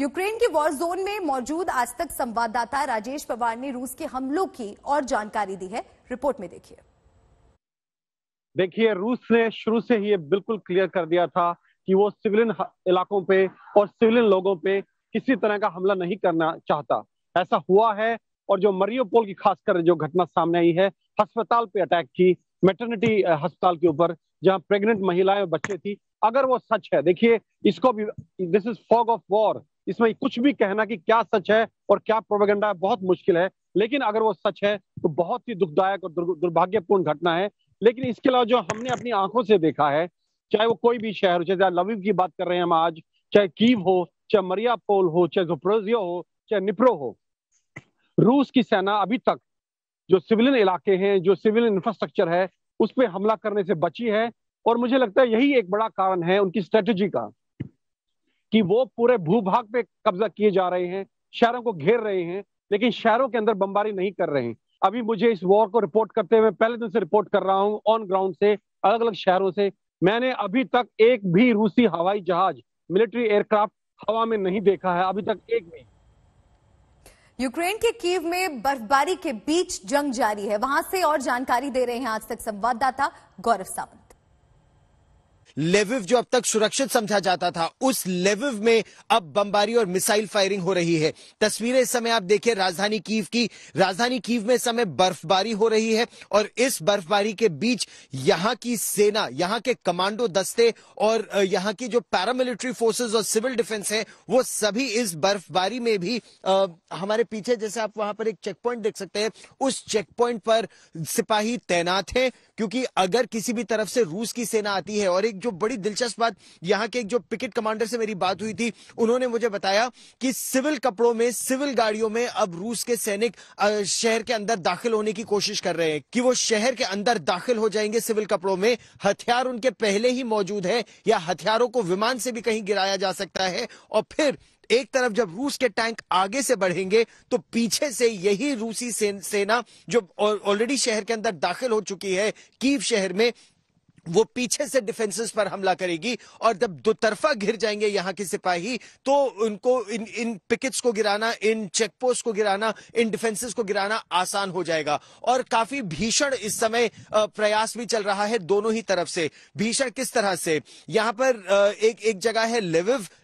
Ukraine के war zone में मौजूद आज तक संवाददाता राजेश पवार ने रूस के हमलों की और जानकारी दी है। रिपोर्ट में देखिए रूस ने शुरू से ही ये बिल्कुल क्लियर कर दिया था कि वो सिविलियन इलाकों पे और सिविलियन लोगों पे किसी तरह का हमला नहीं करना चाहता। ऐसा हुआ है और जो मरियोपोल की खासकर जो घटना सामने आई है, अस्पताल पे अटैक की, मैटरनिटी अस्पताल के ऊपर जहां प्रेग्नेंट महिलाएं और बच्चे थी, अगर वो सच है, देखिए इसको भी, this is fog of war, इसमें कुछ भी कहना कि क्या सच है और क्या प्रोपेगेंडा है बहुत मुश्किल है। लेकिन अगर वो सच है तो बहुत ही दुखदायक और दुर्भाग्यपूर्ण घटना है। लेकिन इसके अलावा जो हमने अपनी आंखों से देखा है, चाहे वो कोई भी शहर हो, चाहे लवीव की बात कर रहे हैं हम आज, चाहे कीव हो, चाहे मरियापोल हो, चाहे ज़पोरिज़िया हो, चाहे निप्रो हो, रूस की सेना अभी तक जो सिविलियन इलाके हैं, जो सिविलियन इंफ्रास्ट्रक्चर है, उस पर हमला करने से बची है। और मुझे लगता है यही एक बड़ा कारण है उनकी स्ट्रेटेजी का, कि वो पूरे भूभाग पे कब्जा किए जा रहे हैं, शहरों को घेर रहे हैं, लेकिन शहरों के अंदर बमबारी नहीं कर रहे हैं। अभी मुझे इस वॉर को रिपोर्ट करते हुए पहले दिन से रिपोर्ट कर रहा हूं, ऑन ग्राउंड से, अलग अलग शहरों से। मैंने अभी तक एक भी रूसी हवाई जहाज, मिलिट्री एयरक्राफ्ट हवा में नहीं देखा है, अभी तक एक भी। यूक्रेन के कीव में बर्फबारी के बीच जंग जारी है। वहां से और जानकारी दे रहे हैं आज तक संवाददाता गौरव सावंत। लेविव जो अब तक सुरक्षित समझा जाता था, उस लेविव में अब बमबारी और मिसाइल फायरिंग हो रही है। तस्वीरें इस समय आप देखिए राजधानी कीव की। राजधानी कीव में इस समय बर्फबारी हो रही है और इस बर्फबारी के बीच यहां की सेना, यहां के कमांडो दस्ते और यहां की जो पैरामिलिट्री फोर्सेस और सिविल डिफेंस है, वो सभी इस बर्फबारी में भी हमारे पीछे जैसे आप वहां पर एक चेक पॉइंट देख सकते हैं, उस चेक पॉइंट पर सिपाही तैनात हैं, क्योंकि अगर किसी भी तरफ से रूस की सेना आती है। और एक जो बड़ी दिलचस्प बात, यहां के एक जो पिकेट कमांडर से मेरी बात हुई थी, उन्होंने मुझे बताया कि सिविल कपड़ों में, सिविल गाड़ियों में अब रूस के सैनिक शहर के अंदर दाखिल होने की कोशिश कर रहे हैं, कि वो शहर के अंदर दाखिल हो जाएंगे सिविल कपड़ों में। हथियार उनके पहले ही मौजूद है, या हथियारों को विमान से भी कहीं गिराया जा सकता है। और फिर एक तरफ जब रूस के टैंक आगे से बढ़ेंगे तो पीछे से यही रूसी सेना जो ऑलरेडी शहर के अंदर दाखिल हो चुकी है कीव शहर में, वो पीछे से डिफेंसेस पर हमला करेगी। और जब दो तरफा घिर जाएंगे यहां के सिपाही, तो उनको इन पिकेट्स को गिराना, इन चेकपोस्ट को गिराना, इन डिफेंसेस को गिराना आसान हो जाएगा। और काफी भीषण इस समय प्रयास भी चल रहा है दोनों ही तरफ से। भीषण किस तरह से, यहां पर एक जगह है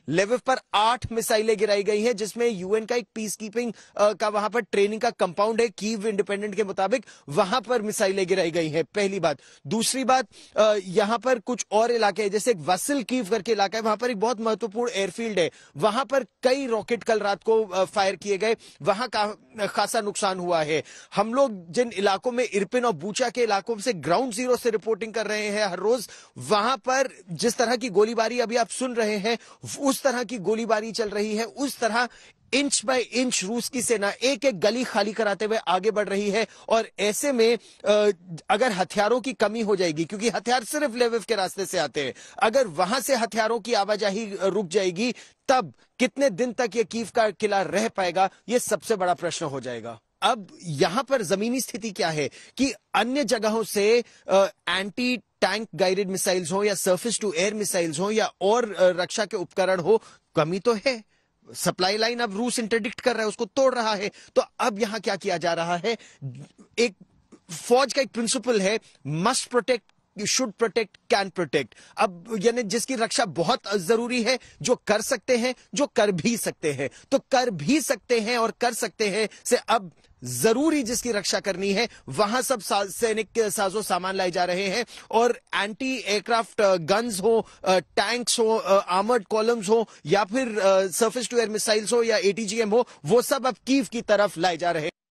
लेविव पर 8 मिसाइलें गिराई गई हैं, जिसमें यूएन का एक पीस कीपिंग का वहां पर ट्रेनिंग का कंपाउंड है, कीव इंडिपेंडेंट के मुताबिक वहां पर मिसाइलें गिराई गई हैं, पहली बात। दूसरी बात, यहां पर कुछ और इलाके हैं, जैसे एक वसिल कीव करके इलाका है, वहां पर एक बहुत महत्वपूर्ण एयरफील्ड है, वहां पर कई रॉकेट कल रात को फायर किए गए, वहां का खासा नुकसान हुआ है। हम लोग जिन इलाकों में, इरपिन और बूचा के इलाकों से ग्राउंड जीरो से रिपोर्टिंग कर रहे हैं हर रोज, वहां पर जिस तरह की गोलीबारी अभी आप सुन रहे हैं, उस तरह की गोलीबारी चल रही है। उस तरह इंच बाय इंच रूस की सेना एक एक गली खाली कराते हुए आगे बढ़ रही है। और ऐसे में अगर हथियारों की कमी हो जाएगी, क्योंकि हथियार सिर्फ लेविव के रास्ते से आते हैं, अगर वहां से हथियारों की आवाजाही रुक जाएगी, तब कितने दिन तक ये कीव का किला रह पाएगा, ये सबसे बड़ा प्रश्न हो जाएगा। अब यहां पर जमीनी स्थिति क्या है कि अन्य जगहों से एंटी टैंक गाइडेड मिसाइल्स हो, या सरफेस टू एयर मिसाइल्स हो, या और रक्षा के उपकरण हो, कमी तो है। सप्लाई लाइन अब रूस इंटरडिक्ट कर रहा है, उसको तोड़ रहा है। तो अब यहां क्या किया जा रहा है, एक फौज का एक प्रिंसिपल है, must protect, you should protect, can protect. अब यानी जिसकी रक्षा बहुत जरूरी है, जो कर सकते हैं, जो कर भी सकते हैं, तो कर भी सकते हैं और कर सकते हैं से अब जरूरी जिसकी रक्षा करनी है, वहां सब सैनिक के साजो सामान लाए जा रहे हैं। और एंटी एयरक्राफ्ट गन्स हो, टैंक्स हो, आर्मर्ड कॉलम्स हो, या फिर सरफेस टू एयर मिसाइल्स हो, या एटीजीएम हो, वो सब अब कीव की तरफ लाए जा रहे हैं।